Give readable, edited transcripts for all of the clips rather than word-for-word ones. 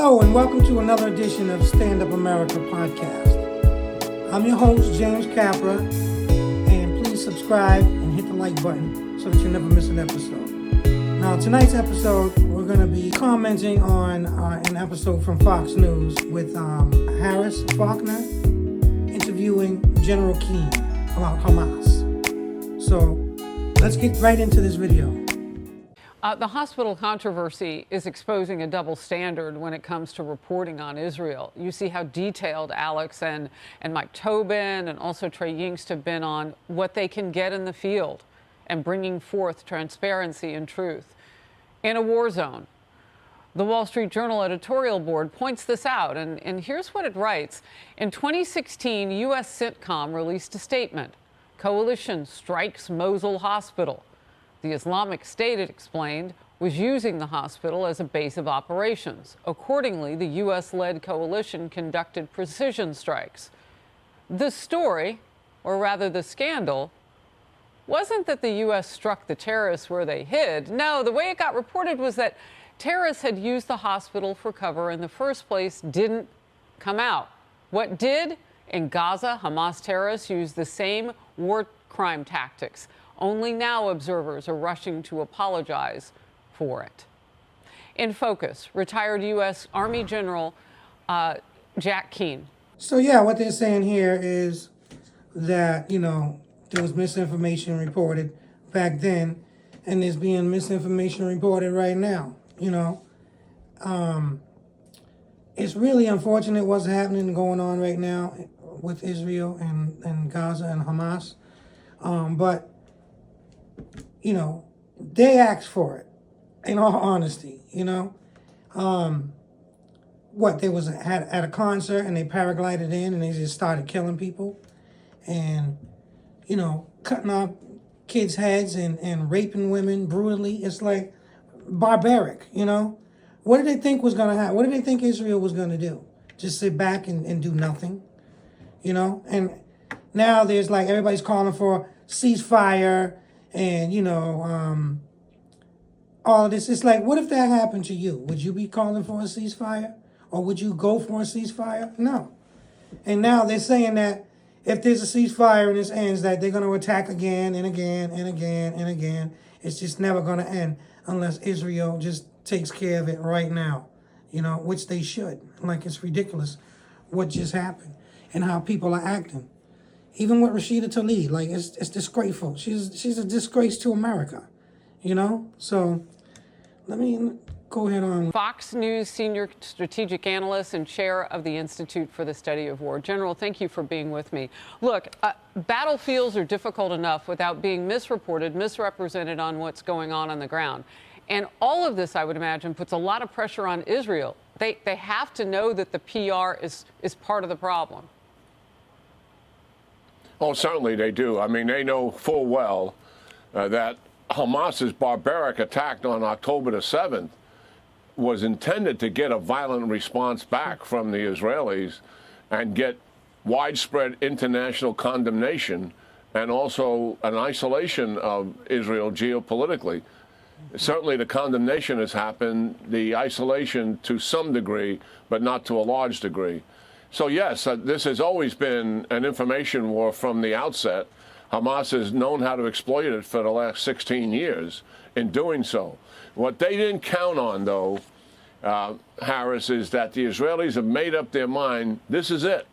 Hello and welcome to another edition of Stand Up America podcast. I'm your host, James Capra, and please subscribe and hit the like button so that you never miss an episode. Now, tonight's episode, we're going to be commenting on an episode from Fox News with Harris Faulkner interviewing General Keane about Hamas. So let's get right into this video. The hospital controversy is exposing a double standard when it comes to reporting on Israel. You see how detailed Alex and Mike Tobin and also Trey Yingst have been on what they can get in the field and bringing forth transparency and truth in a war zone. The Wall Street Journal editorial board points this out, and here's what it writes. In 2016, U.S. CENTCOM released a statement. Coalition strikes Mosul hospital. The Islamic State, it explained, was using the hospital as a base of operations. Accordingly, the U.S.-led coalition conducted precision strikes. The story, or rather the scandal, wasn't that the U.S. struck the terrorists where they hid. No, the way it got reported was that terrorists had used the hospital for cover in the first place, didn't come out. What did? In Gaza, Hamas terrorists used the same war crime tactics. Only now observers are rushing to apologize for it. In Focus, retired U.S. Army General Jack Keane. So yeah, what they're saying here is that, there was misinformation reported back then, and there's being misinformation reported right now, It's really unfortunate what's happening and going on right now with Israel and Gaza and Hamas. But they asked for it, in all honesty, They was at a concert and they paraglided in and they just started killing people and, cutting off kids' heads and raping women brutally. It's like barbaric, What did they think was going to happen? What did they think Israel was going to do? Just sit back and do nothing, And now there's everybody's calling for ceasefire and, all of this. It's like, what if that happened to you? Would you be calling for a ceasefire? Or would you go for a ceasefire? No. And now they're saying that if there's a ceasefire and this ends, that they're going to attack again and again and again and again. It's just never going to end unless Israel just takes care of it right now, which they should. It's ridiculous what just happened and how people are acting. Even with Rashida Tlaib, it's disgraceful. She's a disgrace to America, So let me go ahead on. Fox News senior strategic analyst and chair of the Institute for the Study of War. General, thank you for being with me. Look, battlefields are difficult enough without being misreported, misrepresented on what's going on the ground. And all of this, I would imagine, puts a lot of pressure on Israel. They have to know that the PR is part of the problem. Oh, certainly they do. I mean, they know full well that Hamas's barbaric attack on October the 7th was intended to get a violent response back from the Israelis and get widespread international condemnation and also an isolation of Israel geopolitically. Certainly the condemnation has happened, the isolation to some degree, but not to a large degree. So, yes, this has always been an information war from the outset. Hamas has known how to exploit it for the last 16 years in doing so. What they didn't count on, though, Harris, is that the Israelis have made up their mind, this is it.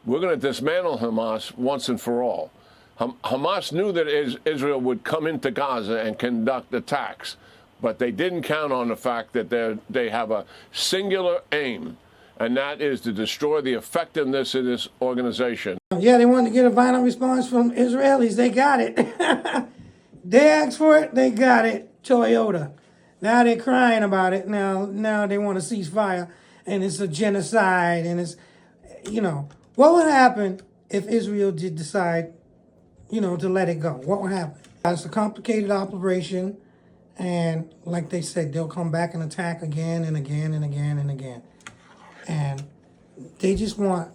We're going to dismantle Hamas once and for all. Hamas knew that Israel would come into Gaza and conduct attacks, but they didn't count on the fact that they have a singular aim, and that is to destroy the effectiveness of this organization. Yeah, they wanted to get a violent response from Israelis. They got it. They asked for it. They got it. Toyota. Now they're crying about it. Now they want a ceasefire, and it's a genocide, and it's, what would happen if Israel did decide, to let it go? What would happen? It's a complicated operation, and like they said, they'll come back and attack again and again and again and again. And they just want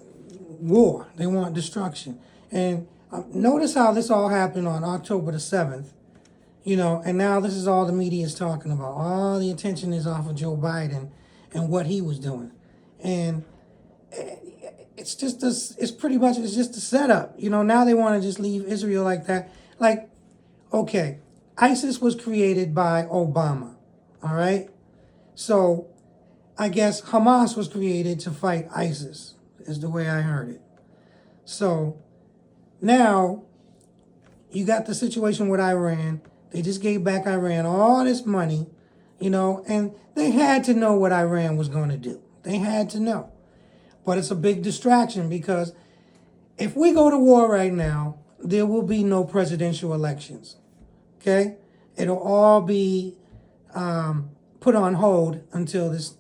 war. They want destruction. And notice how this all happened on October the 7th, and now this is all the media is talking about. All the attention is off of Joe Biden and what he was doing. And it's just it's pretty much, it's just a setup. Now they want to just leave Israel like that. Like, okay, ISIS was created by Obama, all right? So I guess Hamas was created to fight ISIS, is the way I heard it. So now you got the situation with Iran. They just gave back Iran all this money, and they had to know what Iran was going to do. They had to know. But it's a big distraction because if we go to war right now, there will be no presidential elections, okay? It'll all be put on hold until this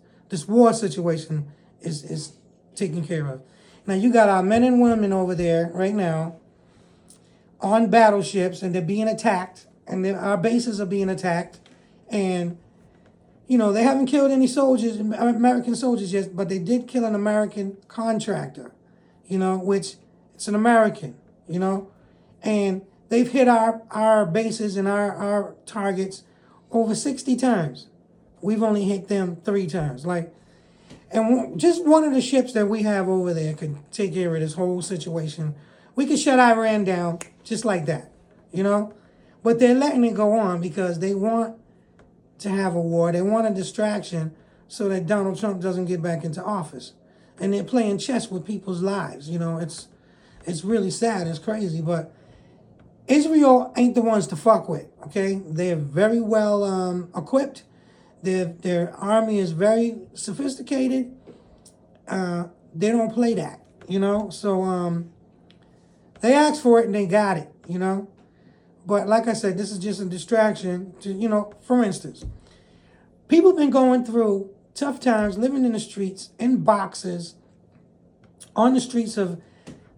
war situation is taken care of. Now, you got our men and women over there right now on battleships, and they're being attacked, and our bases are being attacked, and they haven't killed any soldiers, American soldiers yet, but they did kill an American contractor, which it's an American, and they've hit our bases and our targets over 60 times. We've only hit them 3 times. And just one of the ships that we have over there could take care of this whole situation. We could shut Iran down just like that, But they're letting it go on because they want to have a war. They want a distraction so that Donald Trump doesn't get back into office. And they're playing chess with people's lives. It's really sad. It's crazy. But Israel ain't the ones to fuck with, okay? They're very well equipped. Their army is very sophisticated. They don't play that, So they asked for it and they got it, But like I said, this is just a distraction to, for instance, people have been going through tough times, living in the streets, in boxes, on the streets of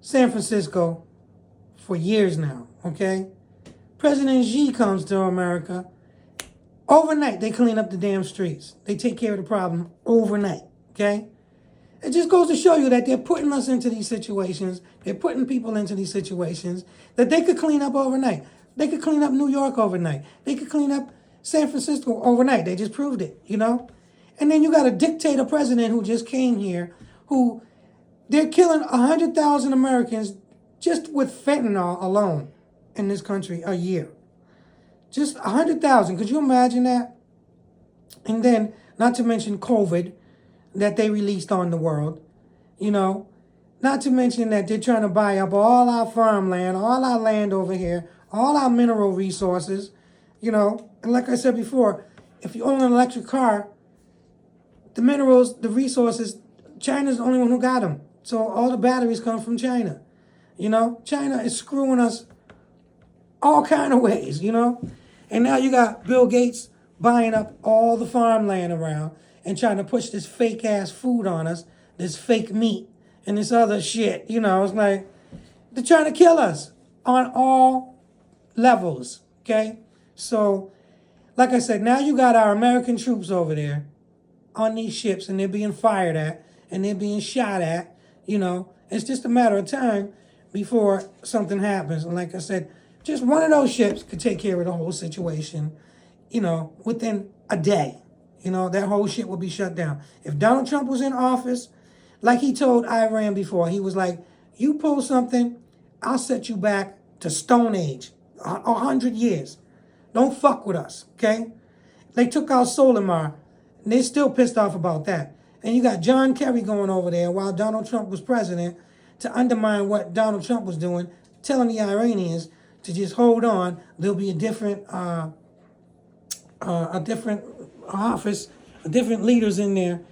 San Francisco for years now, okay? President Xi comes to America. Overnight, they clean up the damn streets. They take care of the problem overnight, okay? It just goes to show you that they're putting us into these situations. They're putting people into these situations that they could clean up overnight. They could clean up New York overnight. They could clean up San Francisco overnight. They just proved it, And then you got a dictator president who just came here, who they're killing 100,000 Americans just with fentanyl alone in this country a year. Just 100,000. Could you imagine that? And then, not to mention COVID that they released on the world, Not to mention that they're trying to buy up all our farmland, all our land over here, all our mineral resources, And like I said before, if you own an electric car, the minerals, the resources, China's the only one who got them. So all the batteries come from China. China is screwing us all kind of ways, And now you got Bill Gates buying up all the farmland around and trying to push this fake ass food on us, this fake meat and this other shit. It's like they're trying to kill us on all levels, okay? So, like I said, now you got our American troops over there on these ships and they're being fired at and they're being shot at, It's just a matter of time before something happens. And like I said, just one of those ships could take care of the whole situation, within a day. That whole shit will be shut down. If Donald Trump was in office, like he told Iran before, he was like, you pull something, I'll set you back to Stone Age, 100 years. Don't fuck with us, okay? They took out Soleimar, and they're still pissed off about that. And you got John Kerry going over there while Donald Trump was president to undermine what Donald Trump was doing, telling the Iranians to just hold on. There'll be a different office, different leaders in there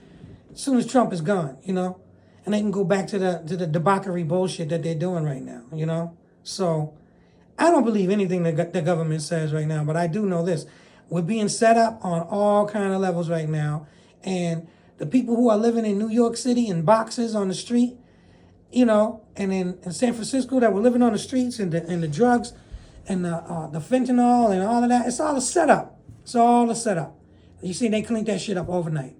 as soon as Trump is gone, And they can go back to the debauchery bullshit that they're doing right now, So I don't believe anything that the government says right now, but I do know this. We're being set up on all kind of levels right now. And the people who are living in New York City in boxes on the street, and in San Francisco that were living on the streets and the drugs and the fentanyl and all of that, it's all a setup. It's all a setup. You see, they cleaned that shit up overnight,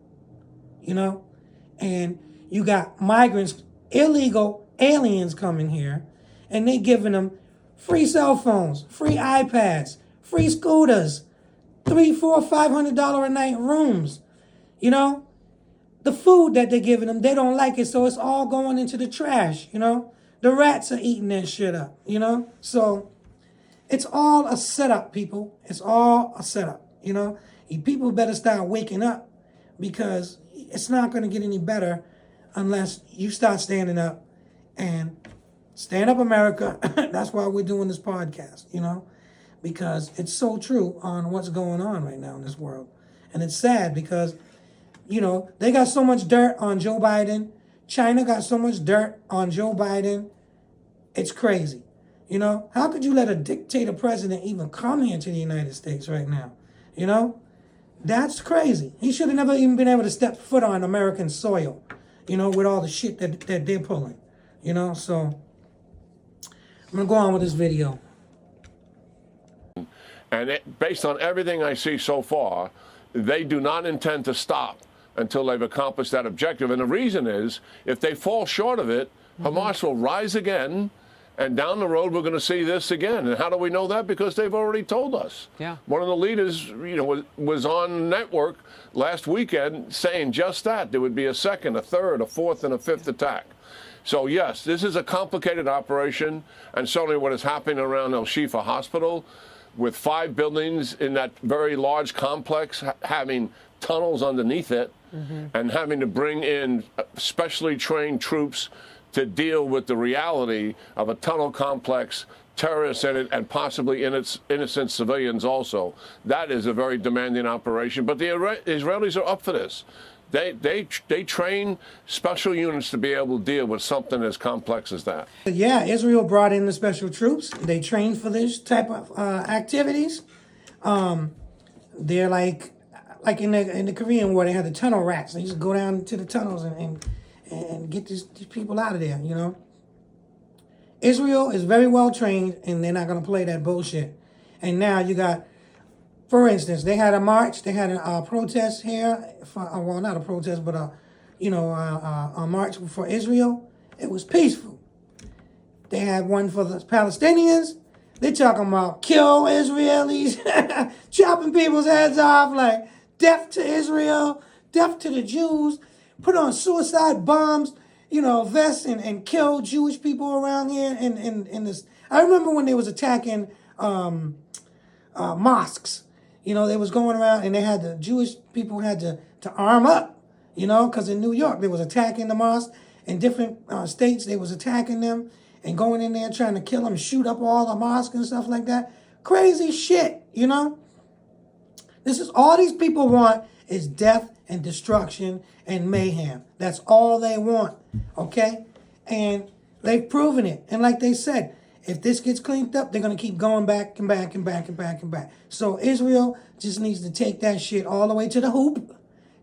And you got migrants, illegal aliens coming here, and they giving them free cell phones, free iPads, free scooters, $300, $400, $500 a night rooms, the food that they're giving them, they don't like it, so it's all going into the trash, you know? The rats are eating that shit up, you know? So it's all a setup, people. It's all a setup, you know? People better start waking up, because it's not going to get any better unless you start standing up. And stand up, America. That's why we're doing this podcast, you know? Because it's so true on what's going on right now in this world. And it's sad because, you know, they got so much dirt on Joe Biden. China got so much dirt on Joe Biden. It's crazy. You know, how could you let a dictator president even come here to the United States right now? You know, that's crazy. He should have never even been able to step foot on American soil, you know, with all the shit that they're pulling, you know. So I'm going to go on with this video. And based on everything I see so far, they do not intend to stop until they've accomplished that objective. And the reason is, if they fall short of it, Hamas will rise again, and down the road we're going to see this again. And how do we know that? Because they've already told us. Yeah. One of the leaders, you know, was on network last weekend saying just that. There would be a second, a third, a fourth, and a fifth attack. So, yes, this is a complicated operation, and certainly what is happening around El Shifa Hospital, with 5 buildings in that very large complex having tunnels underneath it, and having to bring in specially trained troops to deal with the reality of a tunnel complex, terrorists in it, and possibly innocent civilians also. That is a very demanding operation. But the Israelis are up for this. They train special units to be able to deal with something as complex as that. Yeah, Israel brought in the special troops. They trained for this type of activities. They're like in the Korean War, they had the tunnel rats. They used to go down to the tunnels and get these people out of there, you know. Israel is very well trained, and they're not going to play that bullshit. And now you got, for instance, they had a march, they had a protest here, well, not a protest, but a march for Israel. It was peaceful. They had one for the Palestinians. They talking about kill Israelis, chopping people's heads off, like death to Israel, death to the Jews, put on suicide bombs, you know, vests and kill Jewish people around here in this. I remember when they was attacking mosques. You know, they was going around and they had the Jewish people had to arm up, you know, because in New York they was attacking the mosques. In different states they was attacking them and going in there trying to kill them, shoot up all the mosques and stuff like that. Crazy shit, you know. This is all these people want is death and destruction and mayhem. That's all they want, okay? And they've proven it. And like they said, if this gets cleaned up, they're going to keep going back and back and back and back and back. So Israel just needs to take that shit all the way to the hoop.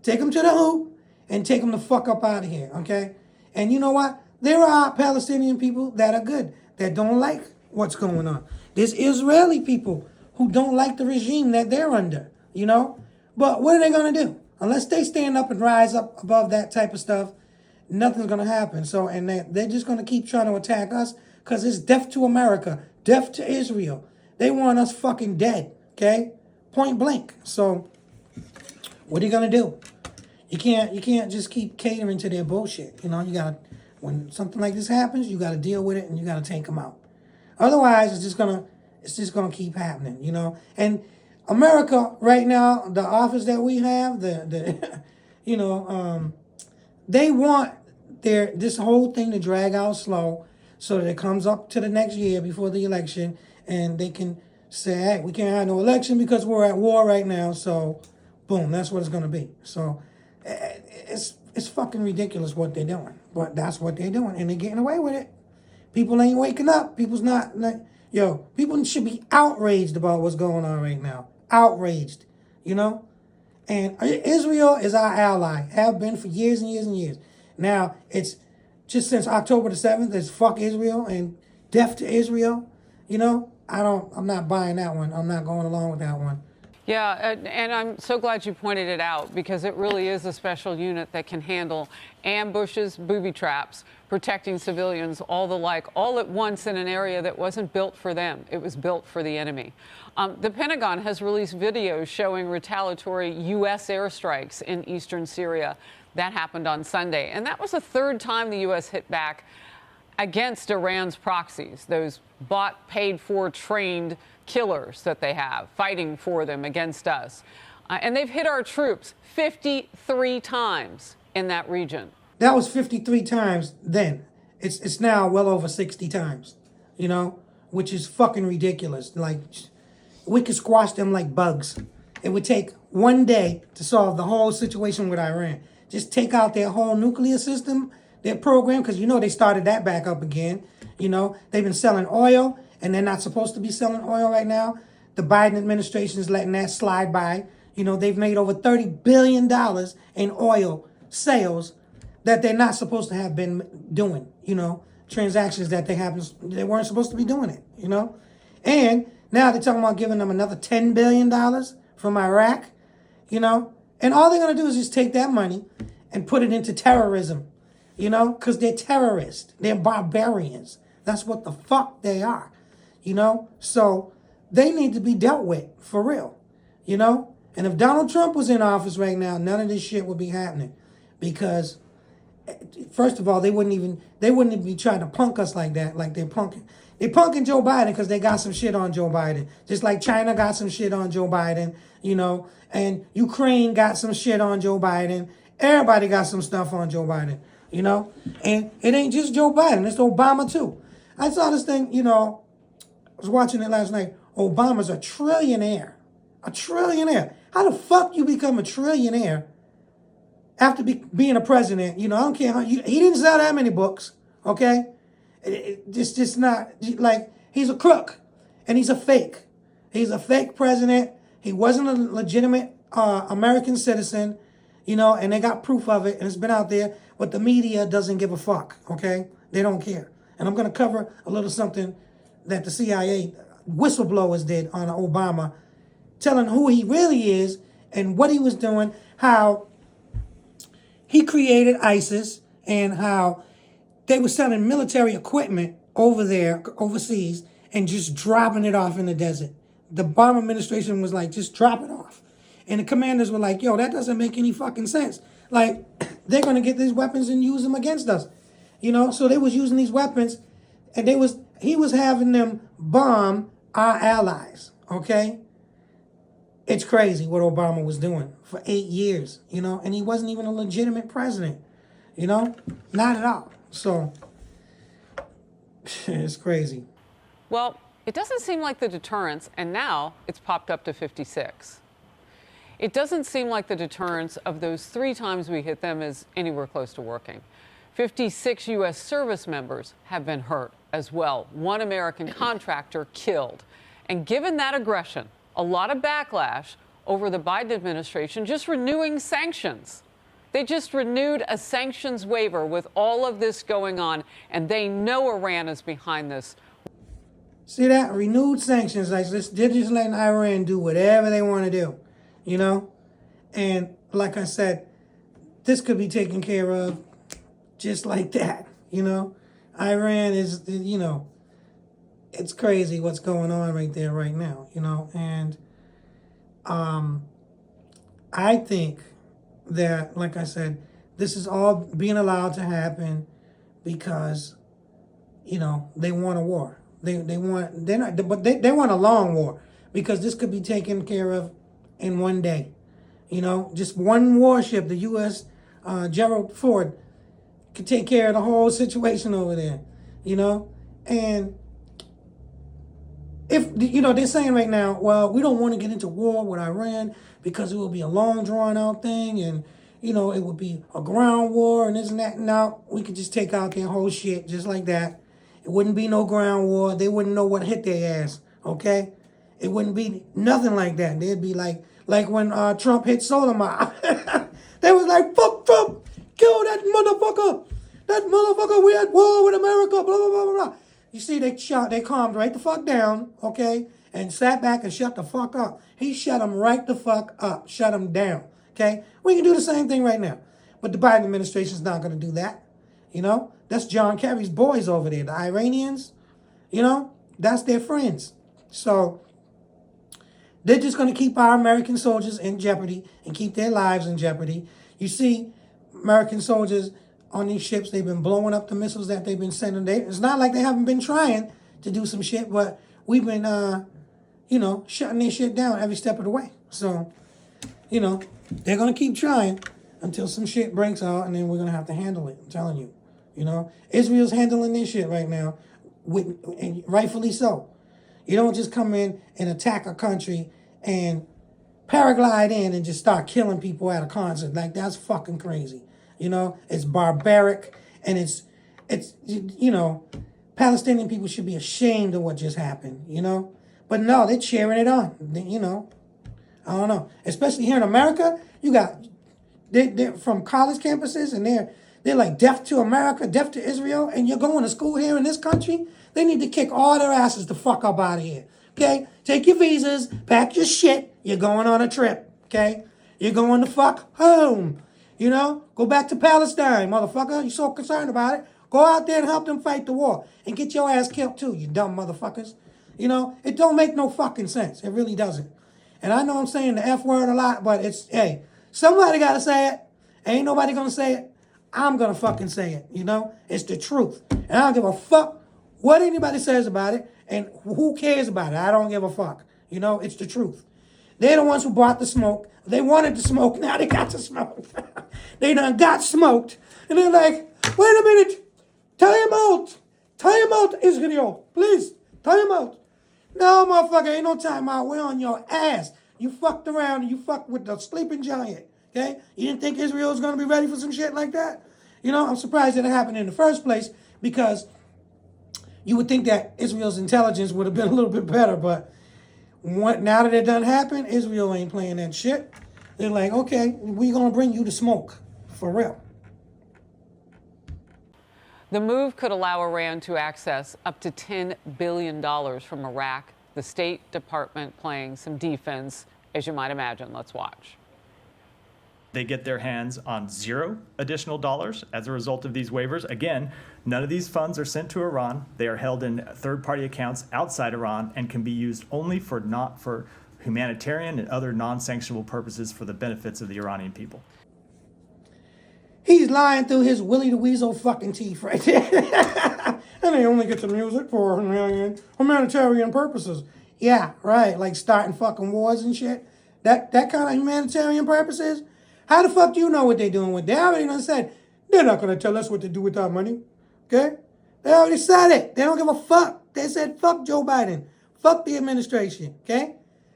Take them to the hoop and take them the fuck up out of here, okay? And you know what? There are Palestinian people that are good, that don't like what's going on. There's Israeli people who don't like the regime that they're under, you know? But what are they going to do? Unless they stand up and rise up above that type of stuff, nothing's going to happen. So, and they're just going to keep trying to attack us, because it's death to America, death to Israel. They want us fucking dead, okay? Point blank. So what are you going to do? You can't just keep catering to their bullshit. You know, you got to, when something like this happens, you got to deal with it and you got to take them out. Otherwise, it's just going to keep happening, you know? And America right now, the office that we have, you know, they want this whole thing to drag out slow, so that it comes up to the next year before the election, and they can say, hey, we can't have no election because we're at war right now, so boom, that's what it's going to be. So it's fucking ridiculous what they're doing, but that's what they're doing, and they're getting away with it. People ain't waking up. People's not, people should be outraged about what's going on right now. Outraged, you know? And Israel is our ally, have been for years and years and years. Now, it's just since October the 7th, it's fuck Israel and death to Israel. You know, I'm not buying that one. I'm not going along with that one. Yeah, and I'm so glad you pointed it out, because it really is a special unit that can handle ambushes, booby traps, protecting civilians, all the like, all at once in an area that wasn't built for them. It was built for the enemy. The Pentagon has released videos showing retaliatory U.S. airstrikes in eastern Syria. That happened on Sunday. And that was the third time the U.S. hit back against Iran's proxies, those bought, paid for, trained killers that they have fighting for them against us. And they've hit our troops 53 times in that region. That was 53 times then. It's now well over 60 times, you know, which is fucking ridiculous. Like, we could squash them like bugs. It would take one day to solve the whole situation with Iran. Just take out their whole nuclear system, their program, because you know they started that back up again. You know, they've been selling oil, and they're not supposed to be selling oil right now. The Biden administration is letting that slide by. You know, they've made over $30 billion in oil sales that they're not supposed to have been doing, you know, transactions that they weren't supposed to be doing it, you know. And now they're talking about giving them another $10 billion from Iraq, you know. And all they're going to do is just take that money and put it into terrorism, you know, because they're terrorists. They're barbarians. That's what the fuck they are, you know. So they need to be dealt with for real, you know. And if Donald Trump was in office right now, none of this shit would be happening, because first of all, they wouldn't even be trying to punk us like that, like they're punking. They're punking Joe Biden because they got some shit on Joe Biden. Just like China got some shit on Joe Biden, you know, and Ukraine got some shit on Joe Biden. Everybody got some stuff on Joe Biden, you know. And it ain't just Joe Biden, it's Obama too. I saw this thing, you know, I was watching it last night. Obama's a trillionaire. A trillionaire. How the fuck you become a trillionaire after being a president? You know, I don't care how he didn't sell that many books, okay? It's just not, like, he's a crook and he's a fake. He's a fake president. He wasn't a legitimate American citizen, you know, and they got proof of it, and it's been out there, but the media doesn't give a fuck, okay? They don't care. And I'm going to cover a little something that the CIA whistleblowers did on Obama, telling who he really is and what he was doing, how he created ISIS, and how they were selling military equipment over there, overseas, and just dropping it off in the desert. The Obama administration was like, just drop it off. And the commanders were like, yo, that doesn't make any fucking sense. Like, they're going to get these weapons and use them against us. You know, so they was using these weapons, and he was having them bomb our allies, okay? It's crazy what Obama was doing for 8 years, you know, and he wasn't even a legitimate president, you know, not at all. So it's crazy. Well, it doesn't seem like the deterrence, and now it's popped up to 56. It doesn't seem like the deterrence of those 3 times we hit them is anywhere close to working. 56 U.S. service members have been hurt as well. 1 American contractor killed. And given that aggression, a lot of backlash over the Biden administration just renewing sanctions. They just renewed a sanctions waiver with all of this going on, and they know Iran is behind this. See that? Renewed sanctions. Like, they're just letting Iran do whatever they want to do, you know? And like I said, this could be taken care of just like that, you know? Iran is, you know, it's crazy what's going on right there right now, you know? And I think that, like I said, this is all being allowed to happen because, you know, they want a war. They want a long war, because this could be taken care of in one day. You know, just one warship, the U.S. Gerald Ford, could take care of the whole situation over there. You know, and if, you know, they're saying right now, well, we don't want to get into war with Iran because it will be a long drawn out thing, and, you know, it would be a ground war and this and that. No, we could just take out their whole shit just like that. It wouldn't be no ground war. They wouldn't know what hit their ass, okay? It wouldn't be nothing like that. They'd be like when Trump hit Soleimar. They was like, fuck Trump, kill that motherfucker. That motherfucker, we at war with America, blah, blah, blah, blah, blah. You see, they calmed right the fuck down, okay? And sat back and shut the fuck up. He shut them right the fuck up, shut them down, okay? We can do the same thing right now. But the Biden administration's not going to do that, you know? That's John Kerry's boys over there, the Iranians, you know? That's their friends. So they're just going to keep our American soldiers in jeopardy and keep their lives in jeopardy. You see, American soldiers on these ships, they've been blowing up the missiles that they've been sending. It's not like they haven't been trying to do some shit, but we've been, shutting their shit down every step of the way. So, they're going to keep trying until some shit breaks out, and then we're going to have to handle it. I'm telling you. Israel's handling this shit right now, and rightfully so. You don't just come in and attack a country and paraglide in and just start killing people at a concert. Like, that's fucking crazy. It's barbaric, and it's Palestinian people should be ashamed of what just happened, But no, they're cheering it on, I don't know. Especially here in America, you got, they're from college campuses, and they're like deaf to America, deaf to Israel, and you're going to school here in this country. They need to kick all their asses the fuck up out of here, okay? Take your visas, pack your shit, you're going on a trip, okay? You're going to fuck home, Go back to Palestine, motherfucker. You're so concerned about it. Go out there and help them fight the war and get your ass killed too, you dumb motherfuckers. It don't make no fucking sense. It really doesn't. And I know I'm saying the F word a lot, but hey, somebody got to say it. Ain't nobody going to say it. I'm going to fucking say it, It's the truth. And I don't give a fuck what anybody says about it, and who cares about it. I don't give a fuck. It's the truth. They're the ones who brought the smoke. They wanted the smoke. Now they got the smoke. They done got smoked. And they're like, wait a minute. Time out. Time out, Israel. Please, time out. No, motherfucker, ain't no time out. We're on your ass. You fucked around and you fucked with the sleeping giant. Okay? You didn't think Israel was going to be ready for some shit like that? I'm surprised that it happened in the first place, because you would think that Israel's intelligence would have been a little bit better, but now that it done happened, Israel ain't playing that shit. They're like, okay, we're going to bring you the smoke. For real. The move could allow Iran to access up to $10 billion from Iraq. The State Department playing some defense, as you might imagine. Let's watch. They get their hands on zero additional dollars as a result of these waivers. Again, none of these funds are sent to Iran. They are held in third-party accounts outside Iran and can be used only for humanitarian and other non-sanctionable purposes for the benefits of the Iranian people. He's lying through his Willie the Weasel fucking teeth right there. And they only get the music for humanitarian purposes. Yeah, right, like starting fucking wars and shit. That kind of humanitarian purposes? How the fuck do you know what they're doing with it? They already done said, they're not going to tell us what to do with our money. Okay? They already said it. They don't give a fuck. They said, fuck Joe Biden. Fuck the administration. Okay?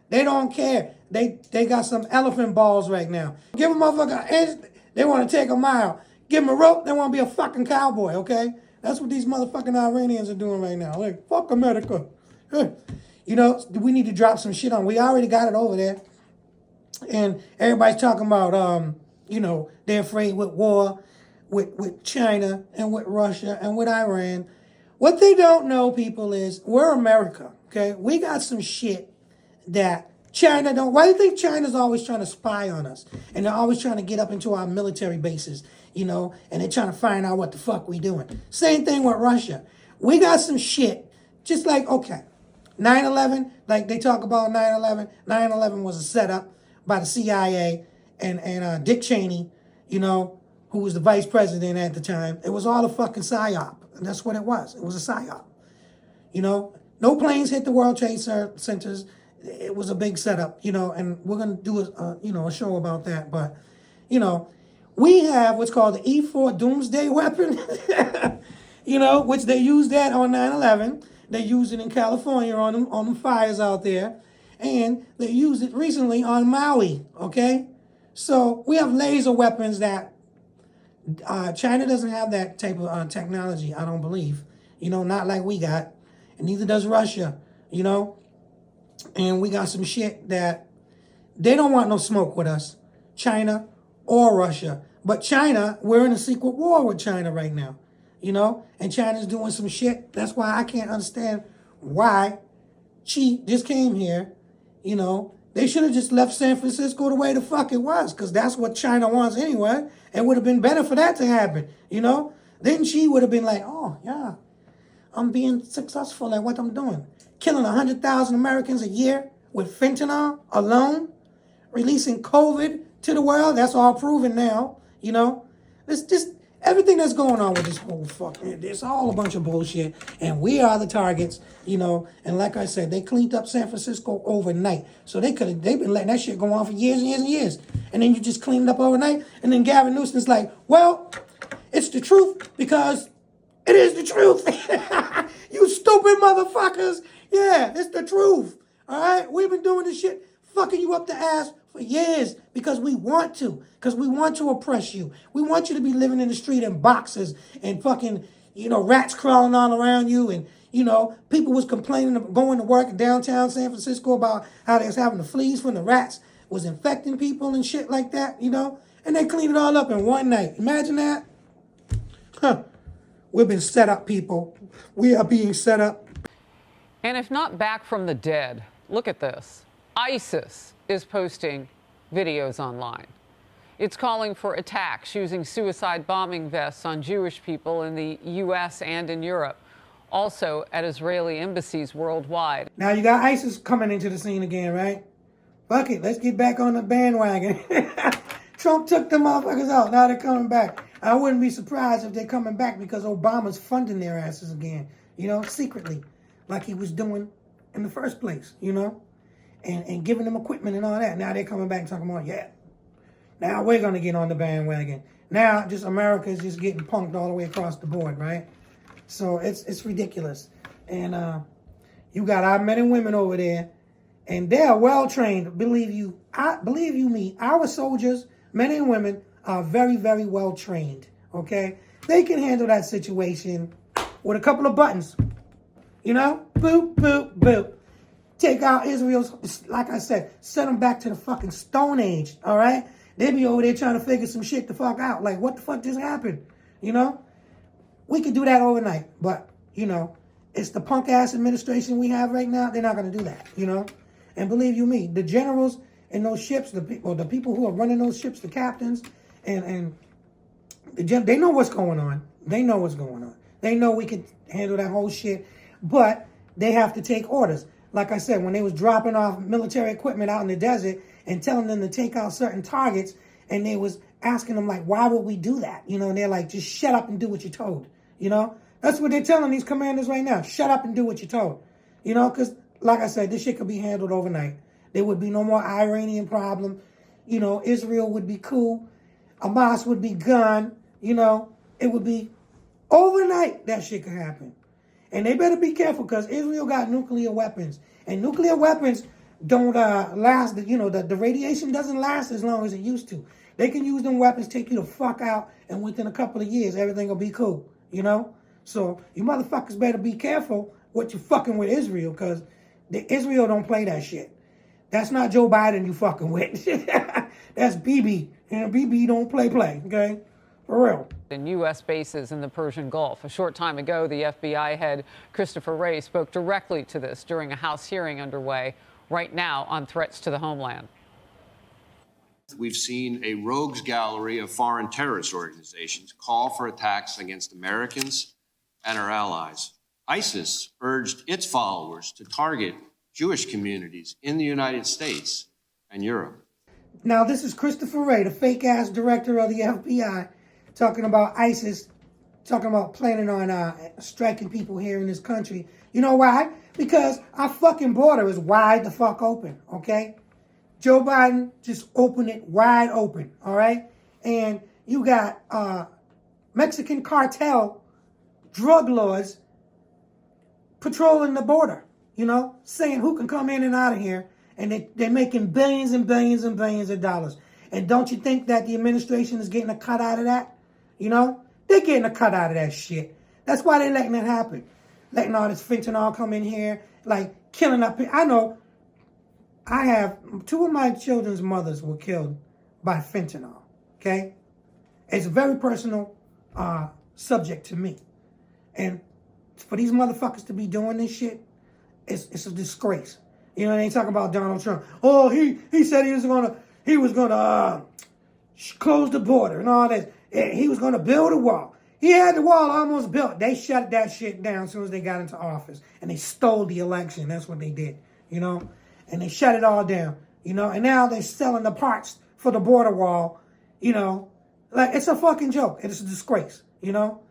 They don't care. They got some elephant balls right now. Give a motherfucker, they want to take a mile. Give them a rope, they want to be a fucking cowboy, okay? That's what these motherfucking Iranians are doing right now. Like, fuck America. We need to drop some shit on. We already got it over there. And everybody's talking about, they're afraid with war, with China and with Russia and with Iran. What they don't know, people, is we're America, okay? We got some shit that China don't. Why do you think China's always trying to spy on us? And they're always trying to get up into our military bases, and they're trying to find out what the fuck we doing. Same thing with Russia. We got some shit, just like, okay, 9/11, like they talk about 9/11. 9/11 was a setup by the CIA and Dick Cheney, who was the vice president at the time. It was all a fucking psyop. And that's what it was. It was a psyop. No planes hit the World Trade Centers. It was a big setup, and we're going to do a show about that. But, we have what's called the E4 Doomsday Weapon, which they used that on 9/11. They used it in California on them fires out there. And they used it recently on Maui, okay? So we have laser weapons that China doesn't have that type of technology, I don't believe. Not like we got. And neither does Russia, And we got some shit that they don't want no smoke with us, China or Russia. But China, we're in a secret war with China right now, And China's doing some shit. That's why I can't understand why Xi just came here. They should have just left San Francisco the way the fuck it was, because that's what China wants anyway. It would have been better for that to happen, Then Xi would have been like, oh, yeah, I'm being successful at what I'm doing. Killing 100,000 Americans a year with fentanyl alone, releasing COVID to the world. That's all proven now, It's just everything that's going on with this whole fucking, it's all a bunch of bullshit. And we are the targets, you know. And like I said, they cleaned up San Francisco overnight. So they've been letting that shit go on for years and years and years. And then you just clean it up overnight. And then Gavin Newsom's like, well, it's the truth because it is the truth. You stupid motherfuckers. Yeah, it's the truth. All right? We've been doing this shit, fucking you up the ass for years because we want to. Because we want to oppress you. We want you to be living in the street in boxes and fucking, you know, rats crawling all around you. And, you know, people was complaining of going to work in downtown San Francisco about how they was having the fleas from the rats was infecting people and shit like that, you know. And they cleaned it all up in one night. Imagine that. Huh. We've been set up, people. We are being set up. And if not back from the dead, look at this. ISIS is posting videos online. It's calling for attacks using suicide bombing vests on Jewish people in the U.S. and in Europe, also at Israeli embassies worldwide. Now you got ISIS coming into the scene again, right? Fuck it, let's get back on the bandwagon. Trump took the motherfuckers out. Now they're coming back. I wouldn't be surprised if they're coming back because Obama's funding their asses again, you know, secretly, like he was doing in the first place, you know, and giving them equipment and all that. Now they're coming back and talking about, yeah, now we're going to get on the bandwagon. Now just America is just getting punked all the way across the board, right? So it's ridiculous. And you got our men and women over there, and they're well-trained. Believe you me, our soldiers, men and women, are very, very well trained, okay? They can handle that situation with a couple of buttons, you know? Boop, boop, boop. Take out Israel's, like I said, send them back to the fucking Stone Age, all right? They be over there trying to figure some shit the fuck out. Like, what the fuck just happened, you know? We could do that overnight, but, you know, it's the punk-ass administration we have right now. They're not going to do that, you know? And believe you me, the generals in those ships, the people who are running those ships, the captains, and they know what's going on. They know what's going on. They know we can handle that whole shit, but they have to take orders. Like I said, when they was dropping off military equipment out in the desert and telling them to take out certain targets, and they was asking them, like, why would we do that? You know, and they're like, just shut up and do what you're told. You know, that's what they're telling these commanders right now. Shut up and do what you're told. You know, because, like I said, this shit could be handled overnight. There would be no more Iranian problem. You know, Israel would be cool. Hamas would be gone, you know. It would be overnight that shit could happen. And they better be careful because Israel got nuclear weapons. And nuclear weapons don't last, you know, the radiation doesn't last as long as it used to. They can use them weapons, take you the fuck out, and within a couple of years, everything will be cool, you know. So you motherfuckers better be careful what you fucking with Israel because Israel don't play that shit. That's not Joe Biden you fucking with. That's BB. And BB don't play, okay? For real. In U.S. bases in the Persian Gulf. A short time ago, the FBI head Christopher Wray spoke directly to this during a House hearing underway right now on threats to the homeland. We've seen a rogues gallery of foreign terrorist organizations call for attacks against Americans and our allies. ISIS urged its followers to target Jewish communities in the United States and Europe. Now, this is Christopher Wray, the fake-ass director of the FBI, talking about ISIS, talking about planning on striking people here in this country. You know why? Because our fucking border is wide the fuck open, okay? Joe Biden just opened it wide open, all right? And you got Mexican cartel drug lords patrolling the border, you know, saying who can come in and out of here. And they're making billions and billions and billions of dollars. And don't you think that the administration is getting a cut out of that? You know? They're getting a cut out of that shit. That's why they're letting it happen. Letting all this fentanyl come in here, like killing up. I know I have 2 of my children's mothers were killed by fentanyl, okay? It's a very personal subject to me. And for these motherfuckers to be doing this shit, it's a disgrace. You know, they talk about Donald Trump. Oh, he said he was gonna close the border and all that. He was gonna build a wall. He had the wall almost built. They shut that shit down as soon as they got into office, and they stole the election. That's what they did, you know. And they shut it all down, you know. And now they're selling the parts for the border wall, you know, Like, it's a fucking joke. It's a disgrace, you know?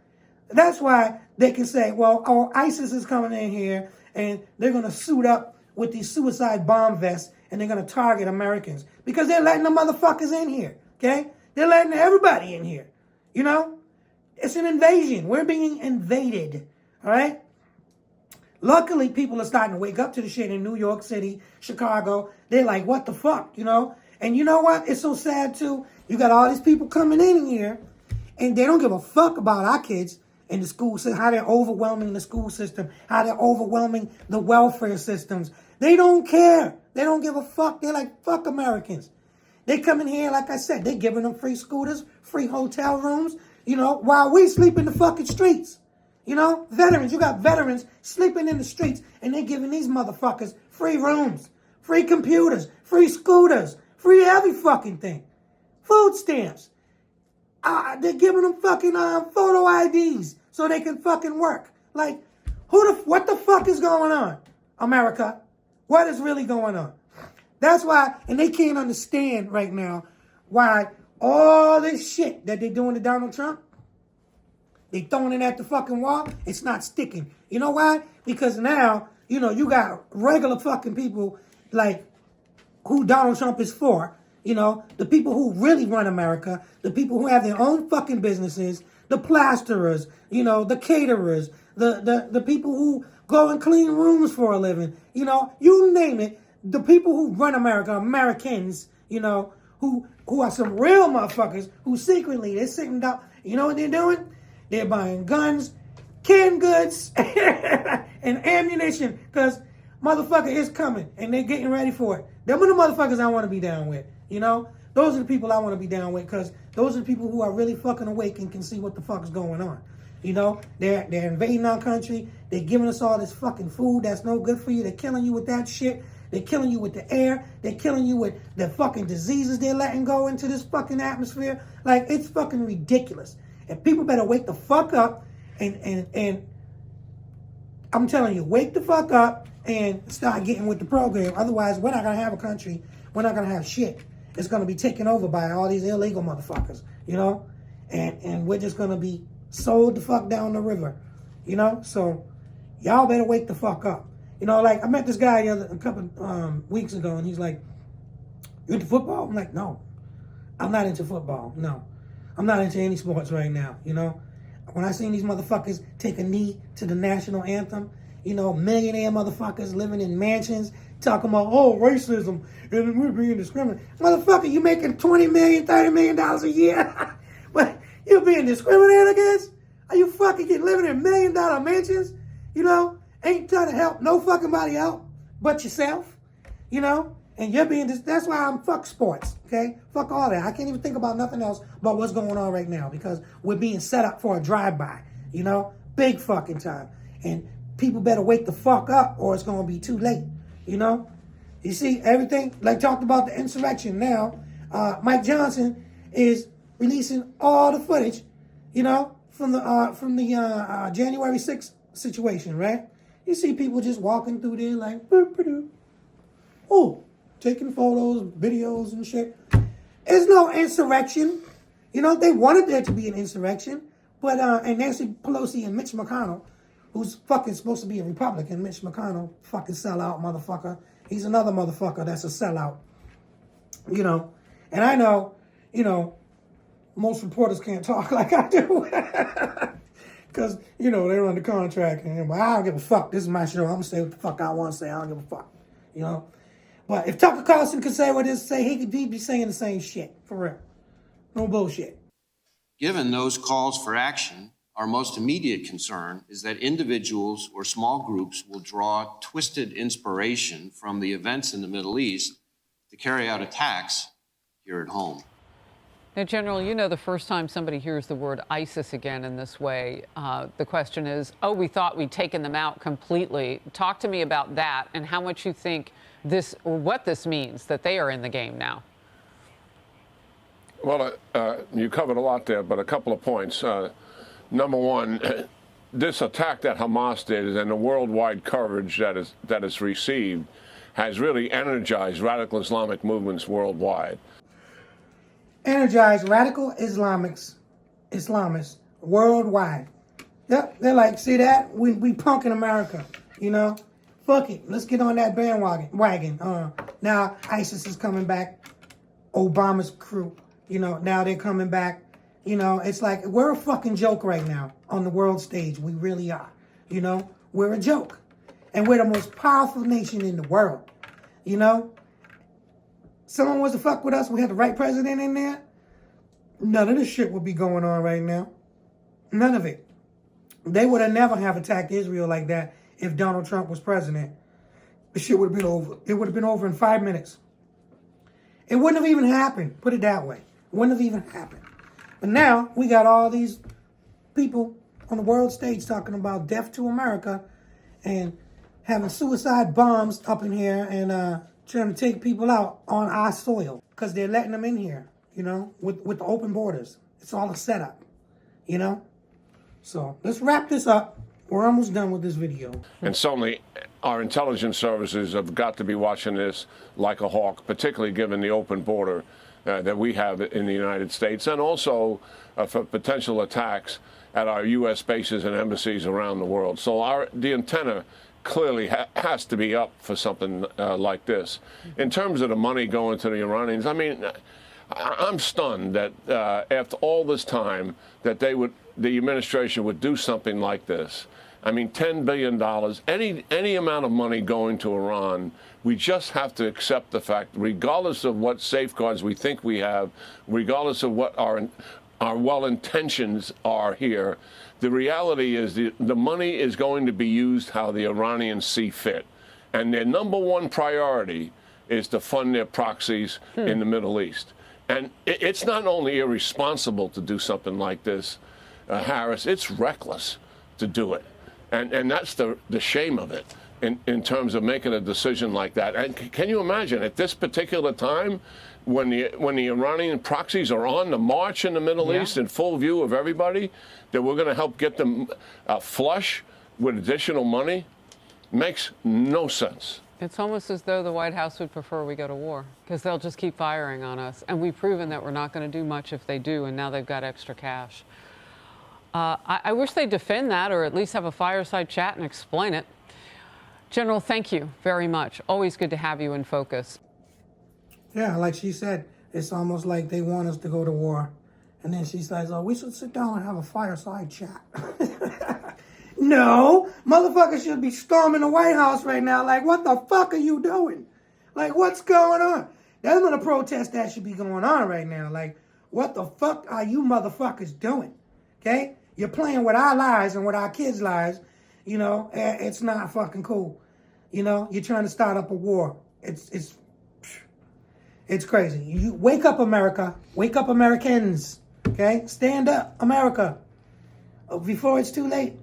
That's why they can say, well, oh, ISIS is coming in here and they're going to suit up with these suicide bomb vests and they're going to target Americans because they're letting the motherfuckers in here, okay? They're letting everybody in here, you know? It's an invasion. We're being invaded, all right? Luckily, people are starting to wake up to the shit in New York City, Chicago. They're like, what the fuck, you know? And you know what? It's so sad, too. You got all these people coming in here, and they don't give a fuck about our kids in the school system, how they're overwhelming the school system, how they're overwhelming the welfare systems. They don't care. They don't give a fuck. They're like, fuck Americans. They come in here, like I said, they're giving them free scooters, free hotel rooms, you know, while we sleep in the fucking streets. You know, veterans, you got veterans sleeping in the streets, and they're giving these motherfuckers free rooms, free computers, free scooters, free every fucking thing. Food stamps. They're giving them fucking photo IDs so they can fucking work. Like, what the fuck is going on, America? What is really going on? That's why, and they can't understand right now why all this shit that they're doing to Donald Trump, they throwing it at the fucking wall, it's not sticking. You know why? Because now, you know, you got regular fucking people like who Donald Trump is for. You know, the people who really run America, the people who have their own fucking businesses, the plasterers, you know, the caterers, the people who go and clean rooms for a living, you know, you name it. The people who run America, Americans, you know, who are some real motherfuckers who secretly, they're sitting down, you know what they're doing? They're buying guns, canned goods, and ammunition, because motherfucker is coming, and they're getting ready for it. Them are the motherfuckers I want to be down with, you know? Those are the people I want to be down with, because those are the people who are really fucking awake and can see what the fuck is going on. You know, they're invading our country. They're giving us all this fucking food that's no good for you. They're killing you with that shit. They're killing you with the air. They're killing you with the fucking diseases they're letting go into this fucking atmosphere. Like, it's fucking ridiculous. And people better wake the fuck up and I'm telling you, wake the fuck up and start getting with the program. Otherwise, we're not going to have a country. We're not going to have shit. It's going to be taken over by all these illegal motherfuckers, you know? And we're just going to be sold the fuck down the river, you know? So y'all better wake the fuck up. You know, like, I met this guy a couple weeks ago, and he's like, you into football? I'm like, no, I'm not into football. No, I'm not into any sports right now, you know? When I seen these motherfuckers take a knee to the national anthem, you know, millionaire motherfuckers living in mansions, talking about, oh, racism, and we're being discriminated. Motherfucker, you making $20 million, $30 million a year, but you're being discriminated against? Are you fucking living in $1 million mansions? You know, ain't trying to help no fucking body out but yourself, you know? And you're being, that's why I'm fuck sports, okay? Fuck all that. I can't even think about nothing else but what's going on right now because we're being set up for a drive-by, you know? Big fucking time. And people better wake the fuck up or it's going to be too late, you know? You see, everything, like talked about the insurrection now, Mike Johnson is releasing all the footage, you know, from the January 6th situation, right? You see people just walking through there like, oh, taking photos, videos and shit. There's no insurrection. You know, they wanted there to be an insurrection, but, and Nancy Pelosi and Mitch McConnell, who's fucking supposed to be a Republican, Mitch McConnell, fucking sellout motherfucker. He's another motherfucker that's a sellout, you know. And I know, you know, most reporters can't talk like I do. Because, you know, they're under contract. And well, I don't give a fuck. This is my show. I'm going to say what the fuck I want to say. I don't give a fuck, you know. But if Tucker Carlson could say what he say, he could be saying the same shit, for real. No bullshit. Given those calls for action, our most immediate concern is that individuals or small groups will draw twisted inspiration from the events in the Middle East to carry out attacks here at home. Now, General, you know, the first time somebody hears the word ISIS again in this way, the question is, oh, we thought we'd taken them out completely. Talk to me about that and how much you think this, or what this means, that they are in the game now. Well, you covered a lot there, but a couple of points. Number one, this attack that Hamas did and the worldwide coverage that is received has really energized radical Islamic movements worldwide. energize radical Islamists worldwide. Yep, they're like, see that? We punking America, you know? Fuck it, let's get on that bandwagon. Now ISIS is coming back, Obama's crew, you know, now they're coming back. You know, it's like, we're a fucking joke right now on the world stage. We really are, you know? We're a joke. And we're the most powerful nation in the world, you know? Someone was to fuck with us, we had the right president in there, none of this shit would be going on right now. None of it. They would have never have attacked Israel like that if Donald Trump was president. The shit would have been over. It would have been over in 5 minutes. It wouldn't have even happened. Put it that way. It wouldn't have even happened. But now we got all these people on the world stage talking about death to America and having suicide bombs up in here and trying to take people out on our soil because they're letting them in here, you know, with the open borders. It's all a setup, you know? So let's wrap this up. We're almost done with this video. And certainly our intelligence services have got to be watching this like a hawk, particularly given the open border that we have in the United States, and also for potential attacks at our U.S. bases and embassies around the world. So the antenna clearly has to be up for something like this. In terms of the money going to the Iranians, I mean, I'm stunned that after all this time that the administration would do something like this. I mean, $10 billion, any amount of money going to Iran, we just have to accept the fact, regardless of what safeguards we think we have, regardless of what our well-intentions are here, the reality is the money is going to be used how the Iranians see fit. And their number one priority is to fund their proxies in the Middle East. And it's not only irresponsible to do something like this, Harris, it's reckless to do it. And that's the shame of it in terms of making a decision like that. And can you imagine at this particular time when the Iranian proxies are on the march in the Middle East in full view of everybody, that we're going to help get them flush with additional money? Makes no sense. It's almost as though the White House would prefer we go to war because they'll just keep firing on us. And we've proven that we're not going to do much if they do, and now they've got extra cash. I wish they'd defend that or at least have a fireside chat and explain it. General, thank you very much. Always good to have you in focus. Yeah, like she said, it's almost like they want us to go to war. And then she says, oh, we should sit down and have a fireside chat. No, motherfuckers should be storming the White House right now. Like, what the fuck are you doing? Like, what's going on? That's what a protest that should be going on right now. Like, what the fuck are you motherfuckers doing? Okay? You're playing with our lives and with our kids' lives. You know, it's not fucking cool. You know, you're trying to start up a war. It's crazy. You wake up, America. Wake up, Americans. Okay? Stand up, America. Before it's too late.